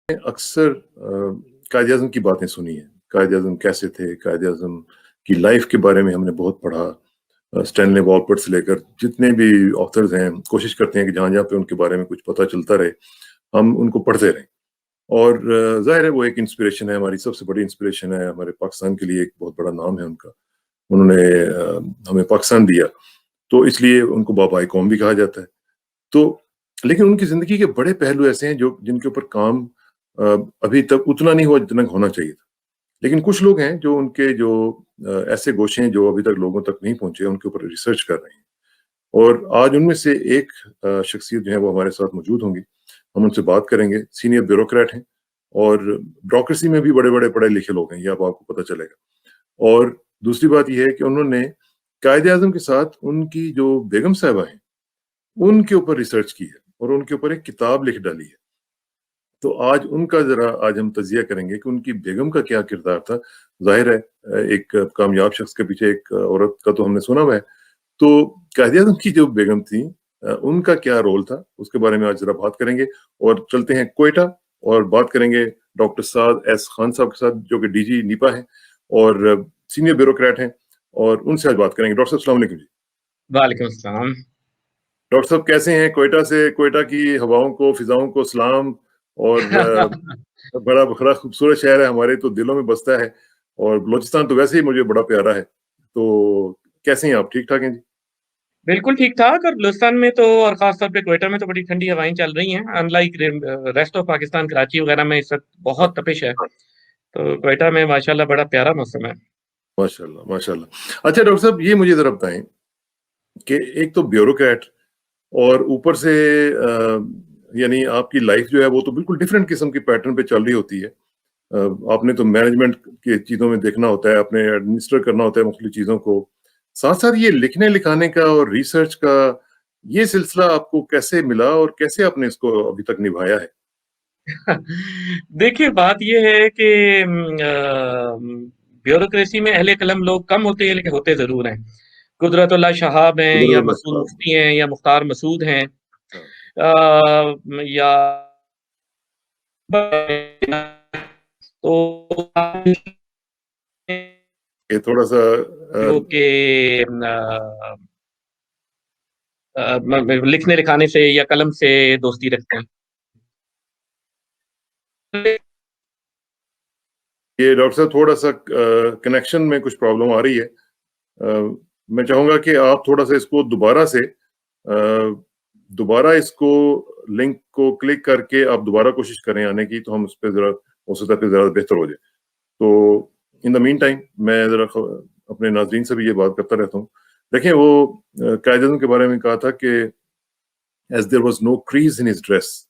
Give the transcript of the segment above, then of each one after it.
अक्सर कायद-ए-आज़म की बातें सुनी हैं। कायद-ए-आज़म कैसे थे? कायद-ए-आज़म की लाइफ़ के बारे में हमने बहुत पढ़ा। स्टैनली वॉलपर्ट से लेकर जितने भी ऑथर्स हैं, कोशिश करते हैं कि जहाँ-जहाँ पे उनके बारे में कुछ पता चलता रहे, हम उनको पढ़ते रहें। और ज़ाहिर है वो एक इंस्पिरेशन है, हमारी सबसे बड़ी इंस्पिरेशन है, हमारे पाकिस्तान के लिए एक बहुत बड़ा नाम है उनका। उन्होंने हमें पाकिस्तान दिया, तो इसलिए उनको बाबा-ए-कौम भी कहा जाता है। तो लेकिन उनकी ज़िंदगी के बड़े पहलू ऐसे हैं जो जिनके ऊपर काम अ, अभी तक उतना नहीं हुआ जितना होना चाहिए था। लेकिन कुछ लोग हैं जो उनके जो ऐसे गोशे हैं जो अभी तक लोगों तक नहीं पहुँचे, उनके ऊपर रिसर्च कर रहे हैं। और आज उनमें से एक शख्सियत जो है वो हमारे साथ मौजूद होंगी। हम उनसे बात करेंगे, सीनियर ब्यूरोक्रेट हैं और ब्यूरोक्रेसी में भी बड़े-बड़े पढ़े-लिखे लोग हैं, ये अब आपको पता चलेगा। और दूसरी बात ये है कि उन्होंने कायद-ए-आज़म के साथ उनकी जो बेगम साहिबा हैं, उनके ऊपर रिसर्च की है और उनके ऊपर एक किताब लिख डाली है। तो आज उनका ज़रा आज हम तज़िया करेंगे कि उनकी बेगम का क्या किरदार था। ज़ाहिर है एक कामयाब शख्स के पीछे एक औरत का तो हमने सुना हुआ है। तो कायद-ए-आज़म की जो बेगम थी उनका क्या रोल था, उसके बारे में आज ज़रा बात करेंगे और चलते हैं क्वेटा और बात करेंगे डॉक्टर साद एस खान साहब के साथ जो कि डीजी नीपा हैं और सीनियर ब्यूरोक्रेट हैं और उनसे आज बात करेंगे। डॉक्टर साहब अस्सलाम वालेकुम जी। वालेकुम सलाम। डॉक्टर साहब कैसे हैं? क्वेटा की हवाओं को, फ़िज़ाओं को सलाम और बड़ा बड़ा खूबसूरत शहर है, हमारे तो दिलों में बसता है और बलूचिस्तान तो वैसे ही मुझे बड़ा प्यारा है। तो कैसे हैं आप? ठीक-ठाक हैं जी? बिल्कुल ठीक-ठाक और बलूचिस्तान में तो और ख़ास तौर पे क्वेटा में तो बड़ी ठंडी हवाएँ चल रही हैं। Unlike rest of Pakistan, Karachi वग़ैरह में इस वक़्त बहुत तपिश है। तो क्वेटा में माशाल्लाह बड़ा प्यारा मौसम है। माशाल्लाह, माशाल्लाह। अच्छा डॉक्टर साहब ये मुझे ज़रा बताएँ कि एक तो ब्यूरोक्रेट और ऊपर से यानी आपकी लाइफ़ जो है वो तो बिल्कुल डिफरेंट किस्म की पैटर्न पे चल रही होती है। आपने तो मैनेजमेंट की चीज़ों में देखना होता है, आपने एडमिनिस्टर करना होता है मुख्तलिफ चीज़ों को। साथ-साथ ये लिखने-लिखाने का और रिसर्च का ये सिलसिला आपको कैसे मिला और कैसे आपने इसको अभी तक निभाया है? देखिए बात ये है कि ब्यूरोक्रेसी में अहले कलम लोग कम होते हैं लेकिन होते ज़रूर हैं। कुदरतुल्लाह शहाब हैं या कुदरत मसूद साहब। मुफ्ती हैं या मुख्तार मसूद हैं हाँ, या तो ये थोड़ा-सा जो कि लिखने लिखाने से या कलम से दोस्ती रखते हैं। ये डॉक्टर साहब थोड़ा-सा कनेक्शन में कुछ प्रॉब्लम आ रही है। मैं चाहूँगा कि आप थोड़ा-सा इसको दोबारा इसको लिंक को क्लिक करके आप दोबारा कोशिश करें आने की, तो हम उस पे ज़रा हो सकता है फिर ज़्यादा बेहतर हो जाए। तो इन द मीन टाइम मैं ज़रा अपने नाज़रीन से भी ये बात करता रहता हूँ। देखिए वो कायद-ए-आज़म के बारे में कहा था कि as there was no crease in his dress,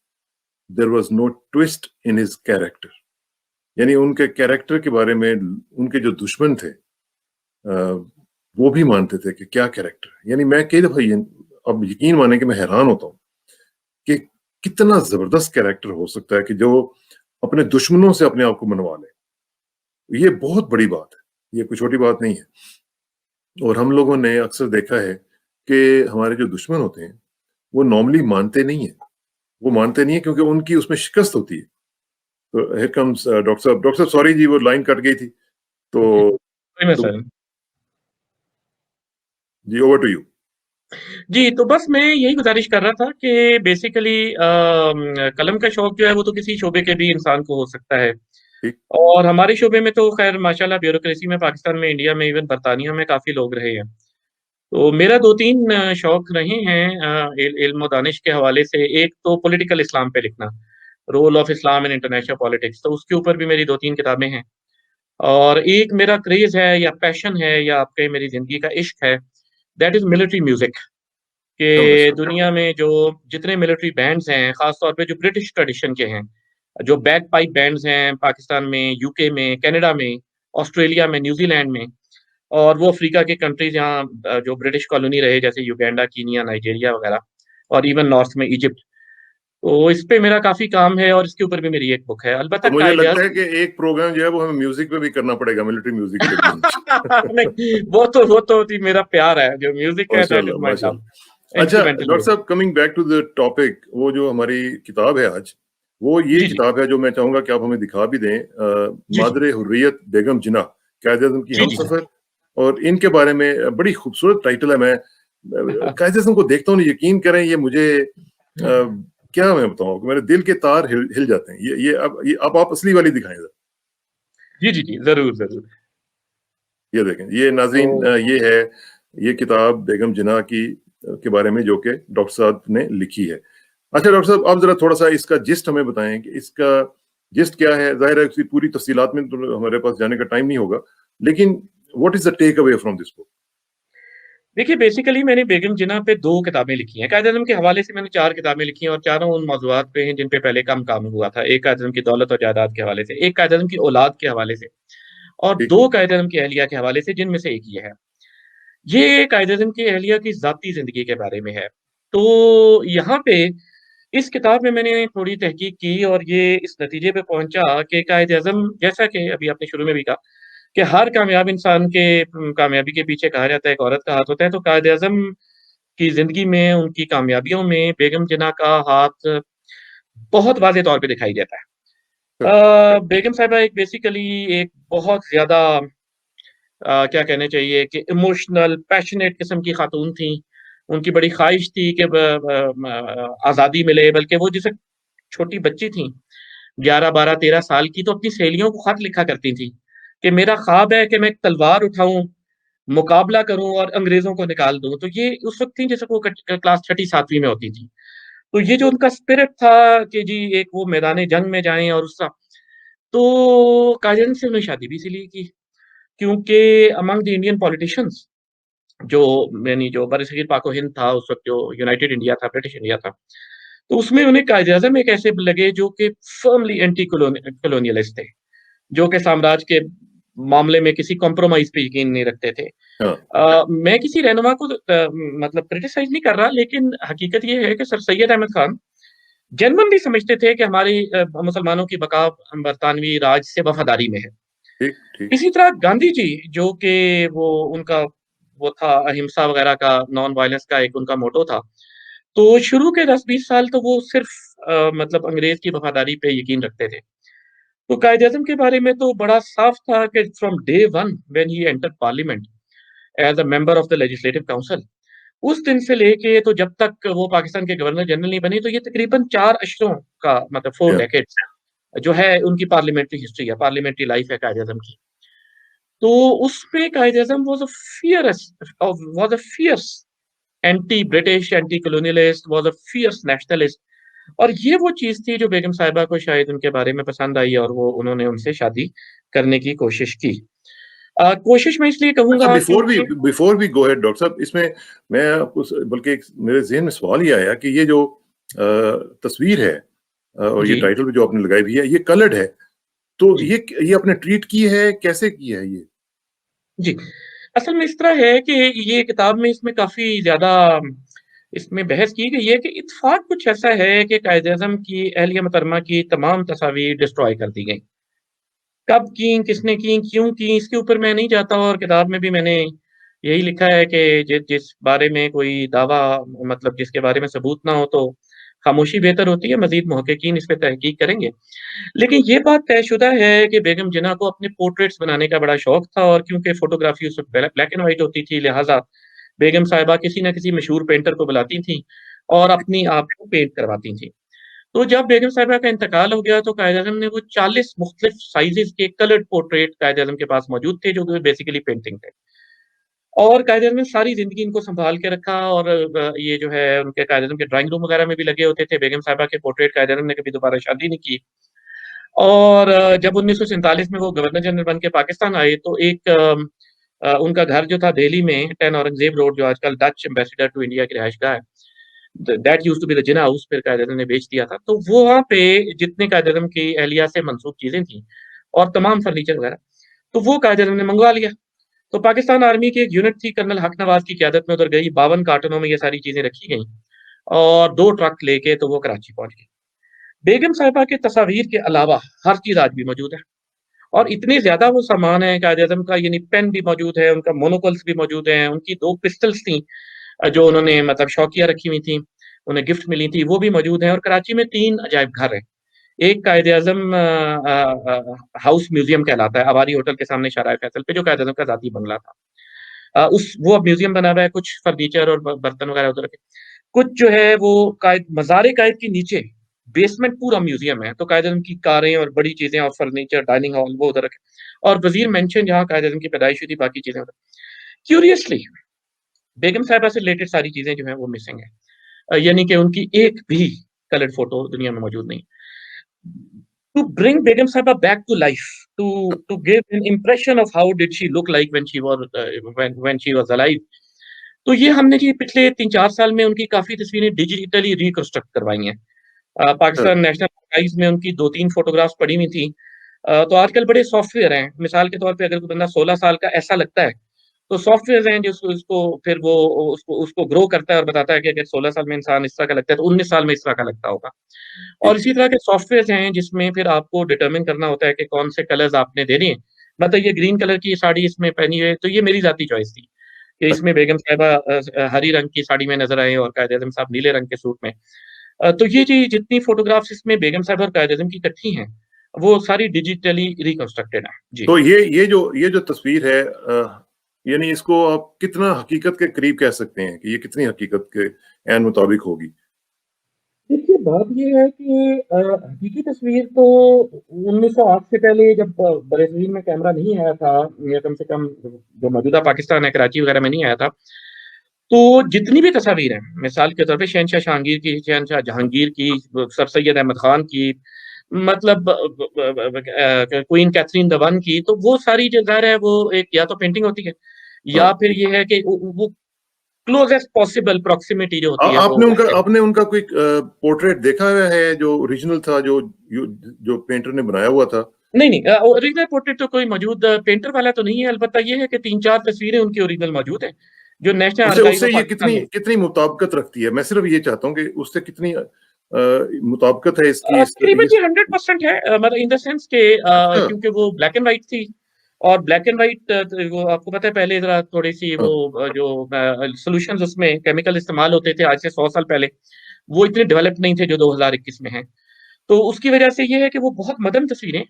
there was no twist in his character. यानी उनके कैरेक्टर के बारे में उनके जो दुश्मन थे वो भी मानते थे कि क्या कैरेक्टर है। यानी मैं कई दफ़ा ये अब यकीन माने कि मैं हैरान होता हूँ कि कितना ज़बरदस्त कैरेक्टर हो सकता है कि जो अपने दुश्मनों से अपने आप को मनवा ले। ये बहुत बड़ी बात है, ये कोई छोटी बात नहीं है। और हम लोगों ने अक्सर देखा है कि हमारे जो दुश्मन होते हैं, वो नॉर्मली मानते नहीं हैं। वो मानते नहीं है क्योंकि उनकी उसमें शिकस्त होती है। तो हियर कम्स डॉक्टर साहब सॉरी जी वो लाइन कट गई थी। तो कोई दो मसला नहीं। जी ओवर टू यू। जी, तो बस मैं यही गुज़ारिश कर रहा था कि बेसिकली कलम का शौक जो है वो तो किसी शोबे के भी इंसान को हो सकता है। ठीक, और हमारे शोबे में तो ख़ैर माशाल्लाह ब्यूरोक्रेसी में पाकिस्तान में, इंडिया में, इवन बर्तानिया में काफ़ी लोग रहे हैं। तो मेरा 2-3 शौक रहे हैं इल्म और दानिश के हवाले से। एक तो पॉलिटिकल इस्लाम पे लिखना, role of Islam in international politics, तो उसके ऊपर भी मेरी 2-3 किताबें हैं। और एक मेरा क्रेज़ है या पैशन है या आप कहें मेरी ज़िंदगी का इश्क है, दैट इज़ मिलिट्री म्यूज़िक। कि माशाल्लाह। दुनिया में जो जितने मिलिट्री बैंड्स हैं, ख़ास तौर पे जो ब्रिटिश ट्रेडिशन के हैं, जो बैगपाइप बैंड्स हैं पाकिस्तान में, यूके में, कनाडा में, ऑस्ट्रेलिया में, न्यूज़ीलैंड में और वो अफ्रीका के कंट्रीज़ जहाँ जो ब्रिटिश कॉलोनी रहे जैसे युगांडा, कीनिया, नाइजीरिया वग़ैरह और इवन नॉर्थ में इजिप्ट। तो इस पे मेरा काफ़ी काम है और इसके ऊपर भी मेरी एक बुक है। अलबत्ता अब मुझे लगता है कायद-ए-आज़म कि एक प्रोग्राम जो है वो हमें म्यूज़िक पे भी करना पड़ेगा, मिलिट्री म्यूज़िक पे भी। नहीं, वो तो जी मेरा प्यार है, जो म्यूज़िक है दैट इज़ माशाल्लाह, माय लव, माशाल्लाह। अच्छा इंस्ट्रूमेंटल डॉक्टर म्यूज़िक। साहब coming back to the topic वो जो हमारी किताब है आज, वो ये जी, जी। किताब है जो मैं चाहूँगा कि आप हमें दिखा भी दें, जी, जी। मादरे हुर्रियत बेगम जिन्ना, कायद-ए-आज़म की जी, जी, जी। हमसफ़र। और इनके बारे में बड़ी खूबसूरत टाइटल है। मैं कायद-ए-आज़म को देखता हूँ, यकीन करें ये मुझे क्या मैं बताऊँ, मेरे दिल के तार हिल हिल जाते हैं। ये अब आप असली वाली दिखाएँ ज़रा। जी, जी, जी। ज़रूर, ज़रूर। ये देखें, ये तो नाज़रीन, ये है, ये किताब बेगम जिन्ना की के बारे में जो कि डॉक्टर साहब ने लिखी है। अच्छा डॉक्टर साहब, आप ज़रा थोड़ा-सा इसका जिस्ट हमें बताएँ कि इसका जिस्ट क्या है? ज़ाहिर है उसकी पूरी तफ़सीलात में तो हमारे पास जाने का टाइम नहीं होगा, लेकिन what is the takeaway from this book? देखिए बेसिकली मैंने बेगम जिन्ना पे 2 किताबें लिखी हैं। कायद-ए-आज़म के हवाले से मैंने 4 किताबें लिखी हैं और चारों उन मौज़ूआत पे हैं जिन पे पहले कम काम हुआ था। एक कायद-ए-आज़म की दौलत और जायदाद के हवाले से, एक कायद-ए-आज़म की औलाद के हवाले से और ठीक, 2 कायद-ए-आज़म की अहलिया के हवाले से, जिनमें से एक ये है। ये कायद-ए-आज़म की अहलिया की ज़ाती ज़िंदगी के बारे में है। तो यहाँ पे इस किताब में मैंने थोड़ी तहकीक की और ये इस नतीजे पे पहुँचा कि कायद-ए-आज़म, जैसा कि अभी आपने शुरू में भी कहा कि हर कामयाब इंसान के कामयाबी के पीछे कहा जाता है एक औरत का हाथ होता है, तो कायद-ए-आज़म की ज़िंदगी में, उनकी कामयाबियों में बेगम जिन्ना का हाथ बहुत वाज़े तौर पे दिखाई देता है। हाँ, बेगम साहिबा एक बेसिकली एक बहुत ज़्यादा क्या कहने चाहिए कि इमोशनल, पैशनेट किस्म की खातून थीं। उनकी बड़ी ख़्वाहिश थी कि आज़ादी मिले, बल्कि वो जैसे छोटी बच्ची थीं, 11, 12, 13 साल की, तो अपनी सहेलियों को ख़त लिखा करती थीं कि मेरा ख़्वाब है कि मैं एक तलवार उठाऊँ, मुकाबला करूँ और अंग्रेज़ों को निकाल दूँ। तो ये उस वक़्त थी जैसे वो क्लास छठी 7वीं में होती थीं। तो ये जो उनका स्पिरिट था कि जी एक वो मैदान जंग में जाएँ और उसका, तो कायदे से उन्होंने शादी भी इसीलिए की क्योंकि अमंग द इंडियन पॉलिटिशियंस जो यानी जो बरसगीर पाक हिंद था उस वक़्त, जो यूनाइटेड इंडिया था, ब्रिटिश इंडिया था, तो उसमें उन्हें कायदे-आज़म एक ऐसे लगे जो कि फर्मली एंटी कॉलोनियलिस्ट थे, जो कि साम्राज्य के मामले में किसी कॉम्प्रोमाइज़ पे यकीन नहीं रखते थे। हाँ, मैं किसी रहनुमा को मतलब क्रिटिसाइज़ नहीं कर रहा, लेकिन हकीकत ये है कि सर सैयद अहमद खान जेनुइनली समझते थे कि हमारी मुसलमानों की बका बरतानवी राज से वफ़ादारी में है। ठीक, ठीक। इसी तरह गांधी जी, जो कि वो उनका वो था अहिंसा वगैरह का, नॉन वायलेंस का एक उनका मोटो था। तो शुरू के 10-20 साल तो वो सिर्फ़ मतलब अंग्रेज़ की वफ़ादारी पे यकीन रखते थे। तो कायदे-आज़म के बारे में तो बड़ा साफ था कि from day one when he entered parliament as a member of the legislative council, उस दिन से लेके तो जब तक वो पाकिस्तान के गवर्नर जनरल नहीं बने, तो ये तकरीबन 4 अशरों का मतलब 4 या डेकेड्स जो है उनकी पार्लियामेंट्री हिस्ट्री है, पार्लियामेंट्री लाइफ़ है कायदे-आज़म की। तो उसमें Quaid-e-Azam was a fierce anti British, anti colonialist, was a fierce nationalist. और ये वो चीज़ थी जो बेगम साहिबा को शायद उनके बारे में पसंद आई और वो उन्होंने उनसे शादी करने की कोशिश की। कोशिश मैं इसलिए अच्छा, कहूँगा क्योंकि before we go ahead doctor साहब, इसमें मैं आपको बल्कि एक मेरे ज़हन में सवाल ये आया कि ये जो तस्वीर है, और ये जी, टाइटल भी जो आपने लगाई हुई है, ये कलर्ड है। तो जी, ये आपने ट्रीट की है, कैसे की है ये? जी। असल में इस तरह है कि ये किताब में इसमें काफ़ी ज़्यादा इसमें बहस की गई है कि इत्तेफ़ाक कुछ ऐसा है कि कायदे-आज़म की अहलिया मोहतरमा की तमाम तस्वीर डिस्ट्रॉय कर दी गईं। कब की, किसने की, क्यों की, इसके ऊपर मैं नहीं जाता और किताब में भी मैंने यही लिखा है कि जिस बारे में कोई दावा मतलब जिसके बारे में सबूत ना हो तो खामोशी बेहतर होती है, मज़ीद मुहक्किकीन इस पे तहकीक करेंगे। लेकिन ये बात तयशुदा है कि बेगम जिन्ना को अपने पोर्ट्रेट्स बनाने का बड़ा शौक था और क्योंकि फ़ोटोग्राफ़ी उस वक़्त ब्लैक एंड व्हाइट होती थी, लिहाज़ा बेगम साहिबा किसी न किसी मशहूर पेंटर को बुलाती थीं और अपनी आप को पेंट करवाती थीं। तो जब बेगम साहिबा का इंतकाल हो गया तो कायद-ए-आज़म ने वो 40 मुख्तलिफ साइज़ेज़ के कलर्ड पोर्ट्रेट कायद-ए-आज़म के पास मौजूद थे, जो कि बेसिकली पेंटिंग थे। और कायद-ए-आज़म ने सारी ज़िंदगी इनको सँभाल के रखा और ये जो है उनके कायद-ए-आज़म के ड्राइंग रूम वग़ैरह में भी लगे होते थे। बेगम साहिबा के पोर्ट्रेट कायद-ए-आज़म ने कभी दोबारा शादी नहीं की। और जब 1947 में वो गवर्नर जनरल बन के पाकिस्तान आए तो एक उनका घर जो था दिल्ली में 10 औरंगज़ेब रोड, जो आजकल डच एम्बेसडर टू इंडिया की रिहाइशगाह है, that used to be the Jinnah house, फिर कायदे-आज़म ने बेच दिया था। तो वो वहाँ पे जितने कायदे-आज़म की एहलिया से मंसूब चीज़ें थी और तमाम फर्नीचर वगैरह, तो वो कायदे-आज़म ने मँगवा लिया। तो पाकिस्तान आर्मी की एक यूनिट थी कर्नल हक नवाज़ की क़यादत में, उधर गई, 52 कार्टनों में ये सारी चीज़ें रखी गईं और 2 ट्रक लेके तो वो कराची पहुँच गए। बेगम साहिबा के तस्वीर के अलावा हर चीज़ आज भी मौजूद है और इतने ज़्यादा वो सामान है कायद-आज़म का, यानी पेन भी मौजूद है, उनका मोनोकल्स भी मौजूद हैं, उनकी 2 पिस्टल्स थी जो उन्होंने मतलब शौकिया रखी हुई थी, उन्हें गिफ्ट मिली थी, वो भी मौजूद हैं और कराची में 3 अजायब घर हैं। एक कायदे-आज़म हाउस म्यूज़ियम कहलाता है, अवारी होटल के सामने शाहराह फैसल पे, जो कायदे-आज़म का ज़ाती बंगला था। उस वो अब म्यूज़ियम बना हुआ है, कुछ फर्नीचर और ब बर्तन वगैरह उधर रखे। कुछ जो है वो मज़ार-ए-कायद के नीचे बेसमेंट पूरा म्यूज़ियम है, तो कायदे-आज़म की कारें और बड़ी चीज़ें और फर्नीचर, डाइनिंग हॉल वो उधर रखे, और वज़ीर मेंशन जहाँ कायदे-आज़म की पैदाइश हुई थी, बाकी चीज़ें उधर। क्यूरियसली बेगम साहिबा से रिलेटेड सारी चीज़ें जो हैं वो मिसिंग हैं। यानी कि उनकी एक भी कलर्ड फ़ोटो दुनिया में मौजूद नहीं। To bring Begum Sahaba back to life, to give an impression of how did she look like when she was alive. तो ये हमने जी पिछले 3-4 साल में उनकी काफ़ी तस्वीरें डिजिटली रिकंस्ट्रक्ट करवाई हैं। हाँ, पाकिस्तान नेशनल आर्काइव्स में उनकी 2-3 फ़ोटोग्राफ्स पड़ी हुई थी। तो आजकल बड़े सॉफ्टवेयर हैं, मिसाल के तौर पे अगर कोई बंदा 16 साल का ऐसा लगता है, तो सॉफ्टवेयर्स हैं जो उसको फिर वो उसको उसको ग्रो करता है और बताता है कि अगर 16 साल में इंसान इस तरह का लगता है, तो 19 साल में इस तरह का लगता होगा। और जी, इसी तरह के सॉफ्टवेयर्स हैं जिसमें फिर आपको डिटरमाइन करना होता है कि कौन से कलर्स आपने देने हैं। मतलब ये ग्रीन कलर की साड़ी इसमें पहनी है, तो ये मेरी ज़ाती चॉइस थी कि अच्छा। इसमें बेगम साहिबा हरी रंग की साड़ी में नज़र आएँ और कायद-ए-आज़म साहब नीले रंग के सूट में। तो ये जी जितनी फ़ोटोग्राफ्स इसमें बेगम साहिबा और कायद-ए-आज़म की इकट्ठी हैं, वो सारी डिजिटली रिकंस्ट्रक्टेड हैं। जी। तो ये जो तस्वीर है, यानी इसको आप कितना हकीकत के करीब कह सकते हैं कि ये कितनी हकीकत के ऐन मुताबिक होगी? देखिए, बात ये है कि हकीकी तस्वीर तो 1908 से पहले जब बरसगीर में कैमरा नहीं आया था, या कम से कम जो मौजूदा पाकिस्तान है, कराची वगैरह में नहीं आया था, तो जितनी भी तस्वीर हैं, मिसाल के तौर पे शहनशाह जहांगीर की, सर सैयद अहमद खान की, मतलब क्वीन कैथरीन द वन की, तो वो सारी जो ज़ाहिर है वो एक या तो पेंटिंग होती है, हाँ, या फिर जी। ये है कि वो क्लोज़ेस्ट पॉसिबल प्रॉक्सिमिटी जो होती है वो है। आपने उनका कोई पोर्ट्रेट देखा हुआ है जो ओरिजिनल था, जो पेंटर ने बनाया हुआ था? नहीं, नहीं, ओरिजिनल पोर्ट्रेट तो कोई मौजूद पेंटर वाला तो नहीं है, अलबत्ता ये है कि 3-4 तस्वीरें उनकी ओरिजिनल मौजूद हैं, जो नेशनल उससे आर्काइव उससे ऑफ ये पाकिस्तान कितनी में। कितनी मुताबिकत रखती है? मैं सिर्फ ये चाहता हूँ कि उससे कितनी मुताबिकत है इसकी इस तकरीबन इस ये 100% है, मतलब इन द सेंस कि अच्छा, क्योंकि वो ब्लैक एंड व्हाइट थी, और ब्लैक एंड व्हाइट वो आपको पता है पहले ज़रा थोड़ी-सी हाँ, वो जो सॉल्यूशंस उसमें केमिकल इस्तेमाल होते थे आज से 100 साल पहले, वो इतने डेवलप नहीं थे जो 2021 में हैं। तो उसकी वजह से ये है कि वो बहुत मदन तस्वीरें,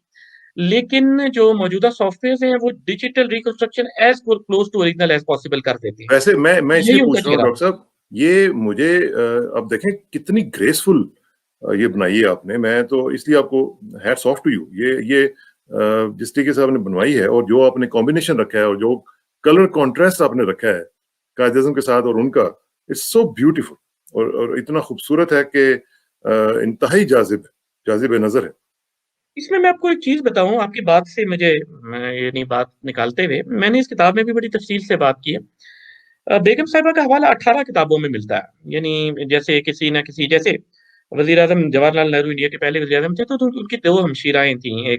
लेकिन जो मौजूदा सॉफ्टवेयर्स हैं वो digital reconstruction as close to original as possible कर देते हैं। वैसे मैं इसलिए यही उनका पूछ रहा हूँ चेहरा। डॉक्टर साहब, ये मुझे अब देखें कितनी ग्रेसफुल ये बनाई है आपने। मैं तो इसलिए आपको हैट्स ऑफ टू यू। ये जिस तरीके से आपने बनवाई है और जो आपने कॉम्बिनेशन रखा है और जो कलर कॉन्ट्रास्ट आपने रखा है कायद-ए-आज़म के साथ और उनका, इट्स सो ब्यूटीफुल और इतना खूबसूरत है कि इंतहाई जाज़िब-ए-नज़र है। इसमें मैं आपको एक चीज़ बताऊँ, आपकी बात से मुझे मैं यानी बात निकालते हुए मैंने इस किताब में भी बड़ी तफ़सील से बात की है। बेगम साहिबा का हवाला 18 किताबों में मिलता है। यानी जैसे किसी न किसी, जैसे वज़ीर-ए-आज़म जवाहरलाल नेहरू इंडिया के पहले वज़ीर-ए-आज़म थे, तो उनकी 2 हमशीराएँ थीं,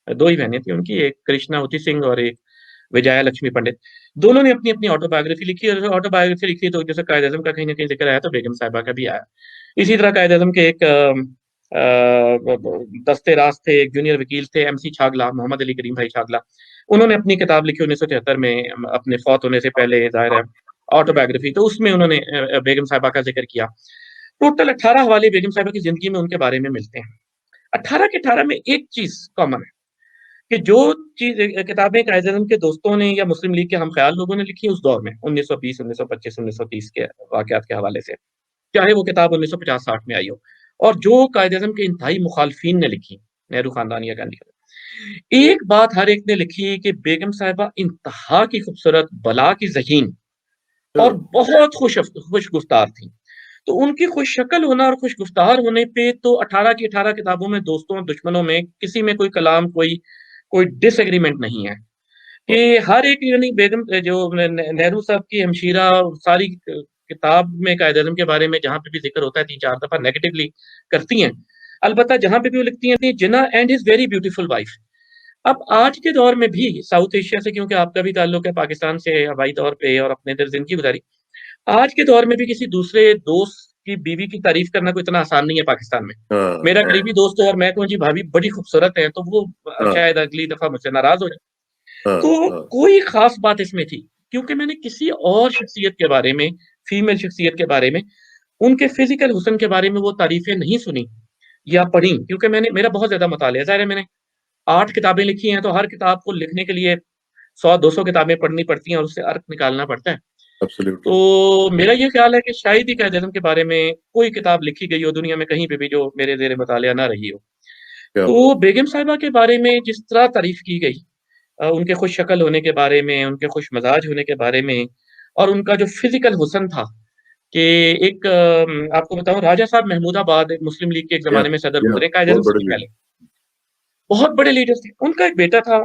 2 ही बहनें थीं उनकी, एक कृष्णावती सिंह और एक विजया लक्ष्मी पंडित। दोनों ने अपनी-अपनी ऑटोबायोग्राफ़ी लिखी, और ऑटोबायोग्राफ़ी लिखी तो जैसे कायद-ए-आज़म का कहीं न कहीं ज़िक्र आया, तो बेगम साहिबा का भी आया। इसी तरह कायद-ए-आज़म के एक अ, ब ब दस्ते राज़ थे, एक जूनियर वकील थे, एमसी छागला, मोहम्मद अली करीम भाई छागला। उन्होंने अपनी किताब लिखी 1973 में, अपने फ़ौत होने से पहले, ज़ाहिर है, ऑटोबायोग्राफ़ी, तो उसमें उन्होंने बेगम साहिबा का ज़िक्र किया। टोटल 18 हवाले बेगम साहिबा की ज़िंदगी में उनके बारे में मिलते हैं। 18 के 18 में एक चीज़ कॉमन है कि जो चीज़ किताबें कायद-ए-आज़म के दोस्तों ने या मुस्लिम लीग के हमख़याल लोगों ने लिखी उस दौर में, 1920, 1925, 1930 के वाक़यात के हवाले से, चाहे वो किताब 1950-60 में आई हो, और जो कायद-ए-आज़म के इंतहाई मुख़ालिफ़ीन ने लिखी, नेहरू ख़ानदान या गांधी ख़ानदान। एक बात हर एक ने लिखी कि बेगम साहिबा इंतहा की खूबसूरत, बला की ज़हीन और अच्छा, बहुत खुशगुफ्तार थीं। तो उनकी खुशशक्ल होना और खुशगुफ्तार होने पे तो 18 की 18 किताबों में दोस्तों और दुश्मनों में किसी में कोई कलाम, कोई कोई डिसएग्रीमेंट नहीं है। कि हर एक, यानी बेगम जो नेहरू साहब की हमशीरा सारी किताब में कायद-ए-आज़म के बारे में जहाँ पे भी ज़िक्र होता है 3-4 दफ़ा नेगेटिवली करती हैं। अलबत्ता जहाँ पे भी वो लिखती हैं, Jinnah and his very beautiful wife. अब आज के दौर में भी साउथ एशिया से, क्योंकि आपका भी ताल्लुक है पाकिस्तान से हवाई तौर पे, और अपने इधर ज़िंदगी गुज़ारी। आज के दौर में भी किसी दूसरे दोस्त की बीवी की तारीफ़ करना कोई इतना आसान नहीं है पाकिस्तान में। हाँ, मेरा हाँ, करीबी दोस्त है और मैं कहूँ जी भाभी बड़ी खूबसूरत है, तो वो हाँ, शायद अगली दफ़ा मुझसे नाराज़ हो जाए। हाँ, तो हाँ, कोई ख़ास बात इसमें थी, क्योंकि मैंने किसी और शख्सियत के बारे में, फीमेल शख्सियत के बारे में, उनके फ़िज़िकल हुस्न के बारे में वो तारीफ़ें नहीं सुनी, या पढ़ी, क्योंकि मेरा बहुत ज़्यादा मुतालिया, ज़ाहिर है मैंने 8 किताबें लिखी हैं, तो हर किताब को लिखने के लिए 100-200 किताबें पढ़नी पड़ती हैं और उससे अर्थ निकालना पड़ता है। एब्सोल्युटली। तो मेरा ये ख़्याल है कि शायद ही कायद-ए-आज़म के बारे में कोई किताब लिखी गई हो दुनिया में कहीं पे भी जो मेरे ज़ेर मुतालिया ना रही हो। क्या बात! तो बेगम साहिबा के बारे में जिस तरह तारीफ़ की गई, उनके खुश-शक्ल होने के बारे में, उनके खुश-मिज़ाज होने के बारे में और उनका जो फ़िज़िकल हुस्न था कि एक आपको बताऊँ, राजा साहब महमूदाबाद एक मुस्लिम लीग के एक या ज़माने में सदर या गुज़रे कायद-ए-आज़म बहुत से बड़े भी लीडर। पहले। बहुत बड़े लीडर थे। उनका एक बेटा था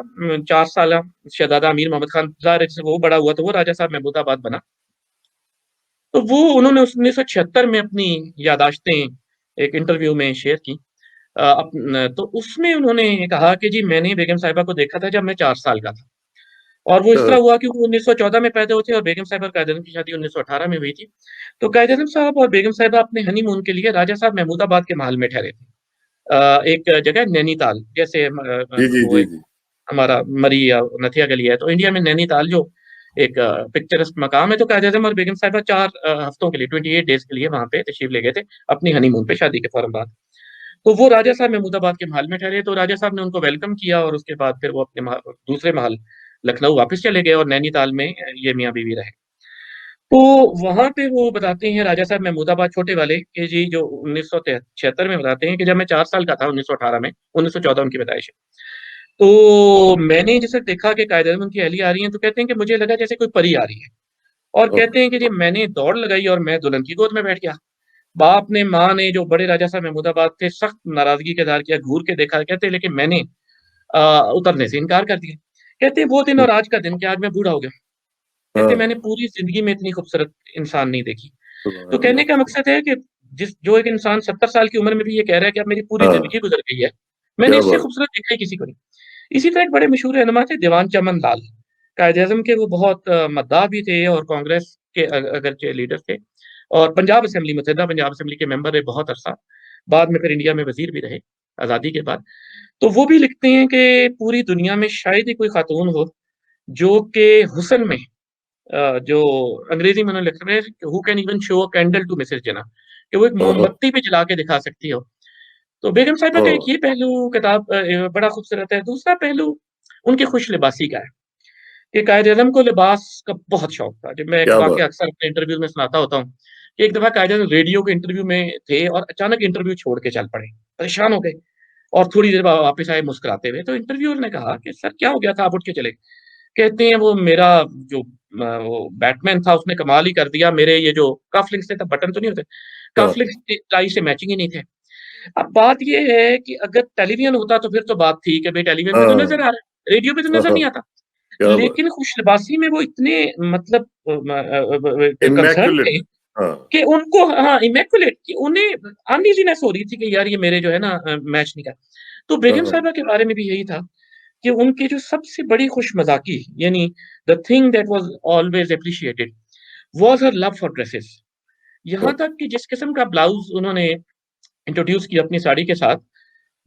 4 साला शहज़ादा अमीर मोहम्मद खान, ज़ाहिर है जैसे वो बड़ा हुआ तो वो राजा साहब महमूदाबाद बना। तो वो उन्होंने 1976 में अपनी याददाश्तें एक इंटरव्यू में शेयर की। तो उसमें उन्होंने कहा कि जी मैंने बेगम साहिबा को देखा था जब मैं 4 साल का था। और वो इस अच्छा, तरह हुआ कि वो 1914 में पैदा हुए थे और बेगम साहिबा और कायद-ए-आज़म की शादी 1918 में हुई थी। तो कायद-ए-आज़म साहब और बेगम साहिबा अपने हनीमून के लिए राजा साहब महमूदाबाद के महल में ठहरे थे। एक जगह नैनीताल, जैसे जी, जी, वो जी, एक जी। हमारा मरी या नथिया गली है, तो इंडिया में नैनीताल जो एक पिक्चरेस्क मकाम है, तो कायद-ए-आज़म और बेगम साहिबा 4 हफ्तों के लिए 28 डेज़ के लिए वहाँ पे तशरीफ़ ले गए थे, अपनी हनीमून पे शादी के फ़ौरन बाद। तो वो राजा साहब महमूदाबाद के महल में ठहरे, तो राजा साहब ने उनको वेलकम किया और उसके बाद फिर वो अपने दूसरे महल लखनऊ वापस चले गए और नैनीताल में ये मियाँ-बीवी रहे। तो वहाँ पे वो बताते हैं राजा साहब महमूदाबाद छोटे वाले कि जी जो 1976 में बताते हैं कि जब मैं 4 साल का था 1918 में, 1914 उनकी पैदाइश है। तो मैंने जैसे देखा कि कायद-ए-आज़म उनकी अहलिया आ रही हैं, तो कहते हैं कि मुझे लगा जैसे कोई परी आ रही है और ओह! कहते हैं कि जी मैंने दौड़ लगाई और मैं दुल्हन की गोद में बैठ गया। बाप ने, माँ ने, जो बड़े राजा साहब महमूदाबाद थे, सख्त नाराज़गी का इज़हार किया, घूर के देखा, कहते हैं लेकिन मैंने उतरने से इनकार कर दिया। कहते हैं वो दिन हुँ, और आज का दिन कि आज मैं बूढ़ा हो गया। कहते हैं हाँ, मैंने पूरी ज़िंदगी में इतनी खूबसूरत इंसान नहीं देखी। सुभान तो कहने अल्लाह! का मकसद है कि जो एक इंसान 70 साल की उम्र में भी ये कह रहा है कि अब मेरी पूरी हाँ, ज़िंदगी गुज़र गई है, मैंने क्या इससे बात! खूबसूरत देखा ही किसी को नहीं। इसी तरह एक बड़े मशहूर रहनुमा थे दीवान चमन लाल, कायद-ए-आज़म के वो बहुत मद्दाह भी थे और कांग्रेस के अगरचे लीडर थे और पंजाब असेंबली मुत्तहिदा पंजाब असेंबली के मेंबर रहे बहुत अरसा, बाद में फिर इंडिया में वज़ीर भी रहे, आज़ादी के बाद। तो वो भी लिखते हैं कि पूरी दुनिया में शायद ही कोई खातून हो, जो कि हुस्न में जो अंग्रेज़ी में उन्होंने लिखा है, who can even show a candle to Mrs Jinnah, कि वो एक ओह! मोमबत्ती भी जला के दिखा सकती हो। तो बेगम साहिबा का ओह! एक ये पहलू किताब बड़ा खूबसूरत है। दूसरा पहलू उनकी खुश लिबासी का है, कि कायद-ए-आज़म को लिबास का बहुत शौक था। जब मैं एक क्या बात! वाक़या अक्सर अपने इंटरव्यू में सुनाता होता हूँ, कि एक दफ़ा कायद-ए-आज़म रेडियो के इंटरव्यू में थे और अचानक इंटरव्यू छोड़ के चल पड़े, परेशान हो गए और थोड़ी देर बाद वापस आए मुस्कुराते हुए। तो इंटरव्यूअर ने कहा कि सर क्या हो गया था, आप उठ के चले? कहते हैं वो मेरा जो वो बैटमैन था उसने कमाल ही कर दिया, मेरे ये जो कफ लिंक्स थे तब बटन तो नहीं होते, हाँ, कफ लिंक्स की टाई से मैचिंग ही नहीं थे। अब बात ये है कि अगर टेलीविज़न होता तो फिर तो बात थी कि भई टेलीविज़न में तो हाँ, नज़र आ रहा है, रेडियो पे तो हाँ, नज़र हाँ, नहीं आता। क्या बात! लेकिन खुशनवासी में वो इतने मतलब कंसर्न इमैक्युलेट। थे हाँ, कि उनको हाँ, इमैक्युलेट कि उन्हें अनईज़ीनेस हो रही थी कि यार ये मेरे जो है ना मैच नहीं कर तो हाँ, बेगम हाँ, साहिबा के बारे में भी यही था कि उनकी जो सबसे बड़ी खुशमज़ाकी यानी the thing that was always appreciated was her love for dresses. हाँ, यहाँ तक कि जिस किस्म का ब्लाउज़ उन्होंने इंट्रोड्यूस किया अपनी साड़ी के साथ,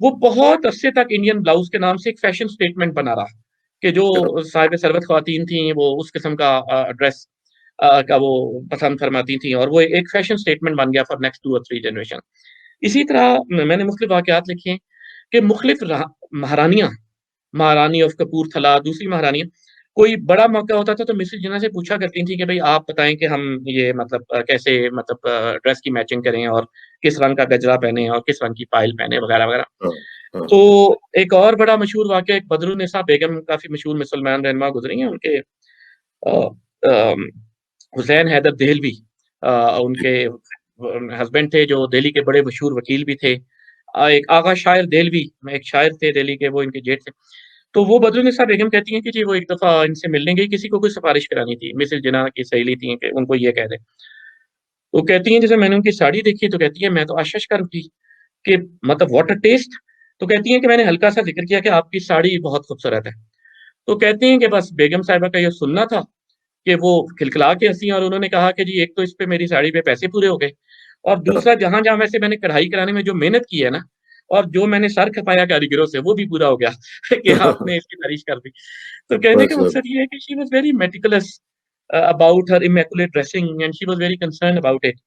वो बहुत अरसे तक इंडियन ब्लाउज़ के नाम से एक फ़ैशन स्टेटमेंट बना रहा, कि जो क्या साहिब सरवत ख़वातीन थीं, वो उस किस्म का ड्रेस का वो पसंद फरमाती थीं और वो एक फ़ैशन स्टेटमेंट बन गया फॉर नेक्स्ट 2 और 3 जनरेशन। इसी तरह मैंने मुख्तलिफ़ वाक़यात लिखे हैं कि मुख्तलिफ़ महारानियाँ, महारानी ऑफ कपूरथला, दूसरी महारानियाँ, कोई बड़ा मौका होता था तो मिसेज़ जिन्ना से पूछा करती थी कि भई आप बताएँ कि हम ये मतलब कैसे मतलब ड्रेस की मैचिंग करें और किस रंग का गजरा पहने और किस रंग की पायल पहने वग़ैरह-वग़ैरह। हाँ, हाँ, तो एक और बड़ा मशहूर वाक़या एक बदरुन्निसा बेगम काफ़ी मशहूर मुसलमान रहनुमा गुज़री हैं, उनके अम, हुसैन हैदर देहलवी जी, उनके हस्बैंड थे जो दिल्ली के बड़े मशहूर वकील भी थे। एक आगा शायर देहलवी एक शायर थे दिल्ली के, वो इनके जेठ थे। तो वो बदरुन्निसा बेगम कहती हैं कि जी वो एक दफ़ा इनसे मिलने गई, किसी को कोई सिफ़ारिश करानी थी, मिसेज़ जिन्ना की सहेली थी कि उनको ये कह दें। तो कहती हैं जैसे मैंने उनकी साड़ी देखी तो कहती है मैं तो अशश कर उठी कि मतलब व्हाट अ टेस्ट! तो कहती हैं कि मैंने हल्का-सा ज़िक्र किया कि आपकी साड़ी बहुत खूबसूरत है। तो कहती हैं कि बस बेगम साहिबा का ये सुनना था कि वो खिलखिला के हँसी और उन्होंने कहा कि जी एक तो इस पे मेरी साड़ी पे पैसे पूरे हो गए और हाँ, दूसरा जहाँ-जहाँ वैसे मैंने कढ़ाई कराने में जो मेहनत की है ना और जो मैंने सर खपाया कारीगरों से वो भी पूरा हो गया कि आपने इसकी तारीफ़ कर दी। तो कहने का माशाअल्लाह, मकसद ये है कि she was very meticulous about her immaculate dressing and she was very concerned about it.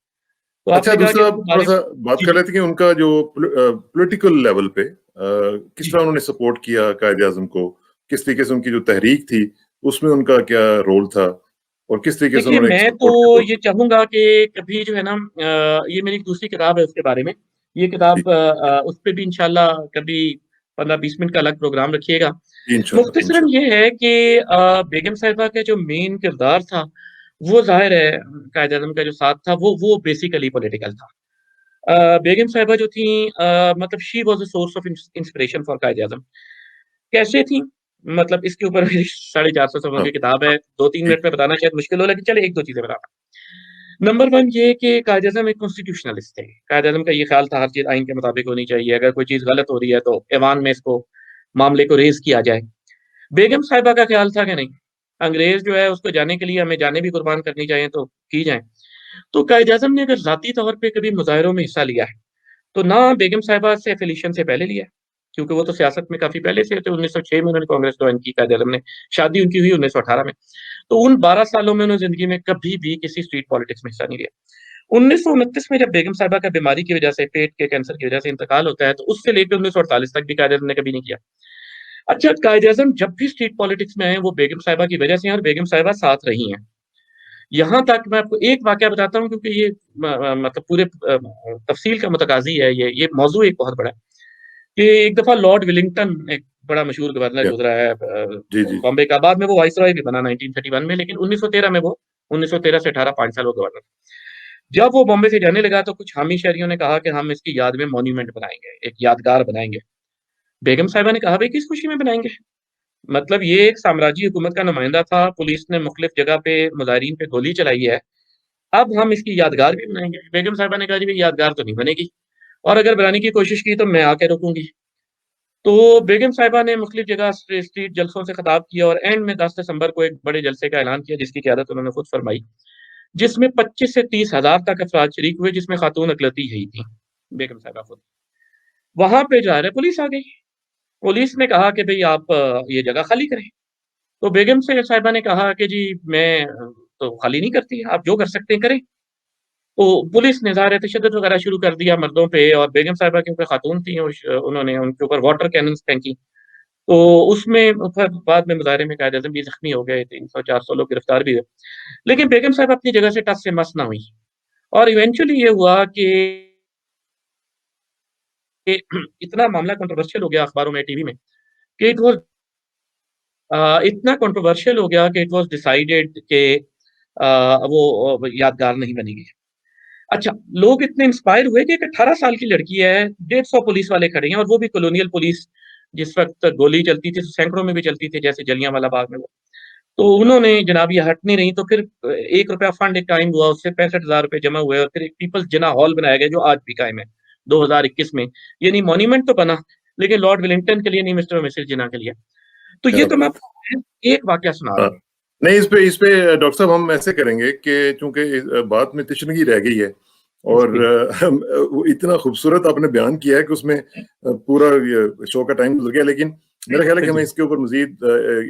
तो अच्छा, आपने कहा कि दूसरा देखो बारिश। थोड़ा-सा बात जी, कर जी, रहे थे कि उनका जो पॉलिटिकल लेवल पे किस जी। तरह उन्होंने सपोर्ट किया कायद-ए-आज़म को? किस तरीके से उनकी जो तहरीक थी, उसमें उनका क्या रोल था? और किस तरीके से देखिए, उन्होंने एक मैं तो सपोर्ट के तौर ये पे चाहूँगा कि कभी जो है ना ये मेरी दूसरी किताब है उसके बारे में। ये जी, किताब उस पे भी इंशाल्लाह कभी 15-20 मिनट का अलग प्रोग्राम रखिएगा। इंशाल्लाह, मुख्तसरन इंशाल्लाह। ये है कि बेगम साहिबा का जो मेन किरदार था, वो ज़ाहिर है कायद-ए-आज़म का जो साथ था वो बेसिकली पॉलिटिकल था। बेगम साहिबा जो थीं मतलब she was a source of inspiration for Quaid-e-Azam. कैसे थीं? मतलब इसके ऊपर मेरी 450 सफ़ों हाँ, की किताब है। 2-3 जी, मिनट में बताना शायद मुश्किल हो, लेकिन चलिए 1-2 चीज़ें बताता हूँ। नंबर 1 ये कि कायद-ए-आज़म एक कॉन्स्टिट्यूशनलिस्ट थे। कायद-ए-आज़म का ये ख़्याल था हर चीज़ आइन के मुताबिक होनी चाहिए। अगर कोई चीज़ गलत हो रही है तो ऐवान में इसको मामले को रेज़ किया जाए। बेगम साहिबा का ख़्याल था कि नहीं, अंग्रेज़ जो है उसको जाने के लिए हमें जानें भी कुर्बान करनी चाहिए तो की जाएँ। तो कायद-ए-आज़म ने अगर ज़ाती तौर पे कभी मुज़ाहिरों में हिस्सा लिया है, तो ना बेगम साहिबा से एफ़िलिएशन से पहले लिया है, क्योंकि वो तो सियासत में काफ़ी पहले से थे, 1906 में उन्होंने कांग्रेस जॉइन की कायद-ए-आज़म ने, शादी उनकी हुई 1918 में। तो उन 12 सालों में उन्होंने ज़िंदगी में कभी भी किसी स्ट्रीट पॉलिटिक्स में हिस्सा नहीं लिया। 1929 में जब बेगम साहिबा का बीमारी की वजह से, पेट के कैंसर की वजह से इंतकाल होता है, तो उससे लेके 1948 तक भी कायद-ए-आज़म ने कभी नहीं किया। अच्छा, कायद-ए-आज़म जब भी स्ट्रीट पॉलिटिक्स में आए हैं, वो बेगम साहिबा की वजह से हैं और बेगम साहिबा साथ रही हैं। यहाँ तक मैं आपको एक वाकया बताता हूँ क्योंकि ये मतलब पूरे तफ़सील का मुतकाज़ी है ये मौज़ू एक बहुत बड़ा है, कि एक दफ़ा लॉर्ड विलिंगटन एक बड़ा मशहूर गवर्नर क्या? गुज़रा है जी, जी, जी। बॉम्बे का, बाद में वो वाइसरॉय भी बना 1931 में, लेकिन 1913 में वो 1913 से 18 5 साल वो गवर्नर। जब वो बॉम्बे से जाने लगा तो कुछ हामी शहरियों ने कहा कि हम इसकी याद में मॉन्यूमेंट बनाएँगे, एक यादगार बनाएँगे। बेगम साहिबा ने कहा, "भई किस खुशी में बनाएँगे?" मतलब ये एक साम्राज्य हुकूमत का नुमाइंदा था, पुलिस ने मुख्तलिफ जगह पे मुज़ाहिरीन पे गोली चलाई है, अब हम इसकी यादगार भी बनाएँगे। बेगम साहिबा ने कहा, "जी, भई यादगार तो नहीं बनेगी और अगर बनाने की कोशिश की तो मैं आके रोकूँगी।" तो बेगम साहिबा ने मुख्तलिफ जगह स्ट्रीट जलसों से खिताब किया और एंड में 10 दिसंबर को एक बड़े जलसे का ऐलान किया, जिसकी क़यादत उन्होंने खुद फरमाई, जिसमें 25 से 30 हज़ार तक अफ़राद शरीक हुए, जिसमें खातून अक़लियती ही थीं, बेगम साहिबा खुद। वहाँ पे ज़ाहिर है पुलिस आ गई। पुलिस ने कहा कि भई आप ये जगह खाली करें। तो बेगम से साहिबा ने कहा कि जी मैं तो खाली नहीं करती, आप जो कर सकते हैं करें। तो पुलिस ने ज़ाहिर है तशद्दुद वगैरह शुरू कर दिया मर्दों पे और बेगम साहिबा क्योंकि खातून थी उन्होंने उनके ऊपर वाटर कैनन्स फेंकी। तो उसमें फिर बाद में मुज़ाहरे में कायद-ए-आज़म भी ज़ख्मी हो गए, 300-400 लोग गिरफ्तार भी हुए। लेकिन बेगम साहिबा अपनी जगह से टस से मस ना हुई और इवेंचुअली ये हुआ कि इतना मामला कंट्रोवर्शियल हो गया अखबारों में, टीवी में कि इतना कंट्रोवर्शियल हो गया कि इट वाज़ डिसाइडेड कि वो यादगार नहीं बनेगी। अच्छा, लोग इतने इंस्पायर हुए कि एक 18 साल की लड़की है, 150 पुलिस वाले खड़े हैं और वो भी कॉलोनियल पुलिस, जिस वक़्त गोली चलती थी, सैकड़ों में भी चलती थी, जैसे जलियांवाला बाग में वो। तो उन्होंने जनाब ये हट नहीं रही, तो फिर ₹1 फंड एक कायम हुआ, उससे ₹65,000 जमा हुए और फिर एक पीपल्स जिना हॉल बनाया गया, जो आज भी कायम है, 2021 में। यानी मॉन्यूमेंट तो बना, लेकिन लॉर्ड वेलिंगटन के लिए नहीं, मिस्टर और मिसेज़ जिन्ना के लिए। तो ये क्या तो मैं बात है। आपको एक वाकया सुना रहा हाँ। हूँ। नहीं, इस पे डॉक्टर साहब हम ऐसे करेंगे कि चूँकि बात में तशनगी रह गई है और जी, हम वो इतना खूबसूरत आपने बयान किया है कि उसमें पूरा ये शो का टाइम गुज़र गया, लेकिन मेरा ख़्याल है कि हमें जी, इसके ऊपर मज़ीद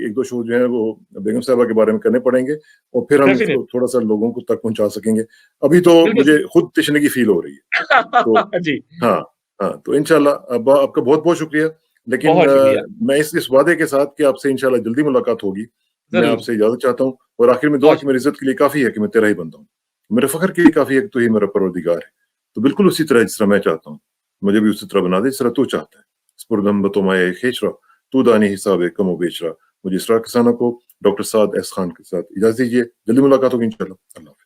1-2 शो जो हैं वो बेगम साहिबा के बारे में करने पड़ेंगे और फिर हम डेफ़िनिटली, इसको थोड़ा-सा लोगों को तक पहुँचा सकेंगे। अभी तो बिल्कुल मुझे सही। खुद तशनगी फ़ील हो रही है। तो जी, हाँ, हाँ, तो इंशाल्लाह अब आपका बहुत-बहुत शुक्रिया। लेकिन बहुत शुक्रिया। मैं इस वादे के साथ कि आपसे इंशाल्लाह जल्दी मुलाकात होगी, मैं ज़रूर, आपसे इजाज़त चाहता हूँ और आखिर में दुआ बहुत कि मेरी शुक्रिया। इज़्ज़त के लिए काफ़ी है कि मैं तेरा ही बंदा हूँ। मेरे फ़ख्र के लिए काफ़ी है कि तू ही मेरा परवरदिगार है। तो बिल्कुल उसी तरह जिस तरह मैं चाहता हूँ, मुझे भी उसी तरह बना दे जिस तरह तू चाहता है। स्पुरदम बतोमाए खेचरा, तू दानी हिसाबे कमो बेचरा। मुझे इसरार किसाना को डॉक्टर साद एस खान के साथ इजाज़त दीजिए। जल्दी मुलाकात होगी इंशाल्लाह। अल्लाह हाफ़िज़।